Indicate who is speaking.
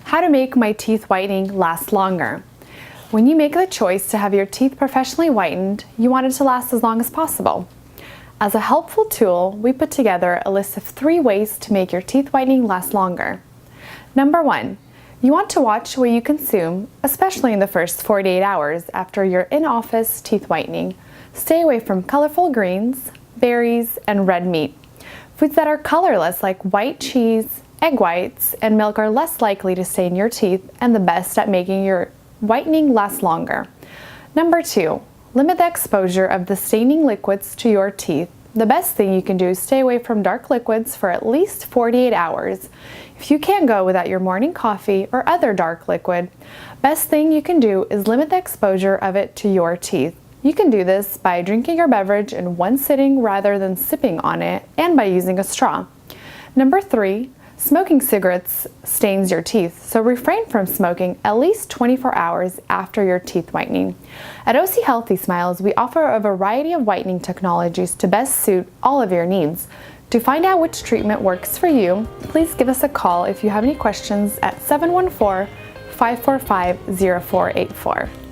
Speaker 1: How to make my teeth whitening last longer. When you make the choice to have your teeth professionally whitened, you want it to last as long as possible. As a helpful tool, we put together a list of 3 ways to make your teeth whitening last longer. Number 1, you want to watch what you consume, especially in the first 48 hours after your in-office teeth whitening. Stay away from colorful greens, berries, and red meat. Foods that are colorless like white cheese, egg whites, and milk are less likely to stain your teeth and the best at making your whitening last longer. Number 2, limit the exposure of the staining liquids to your teeth. The best thing you can do is stay away from dark liquids for at least 48 hours. If you can't go without your morning coffee or other dark liquid, best thing you can do is limit the exposure of it to your teeth. You can do this by drinking your beverage in one sitting rather than sipping on it, and by using a straw. Number 3, smoking cigarettes stains your teeth, so refrain from smoking at least 24 hours after your teeth whitening. At OC Healthy Smiles, we offer a variety of whitening technologies to best suit all of your needs. To find out which treatment works for you, please give us a call if you have any questions at 714-545-0484.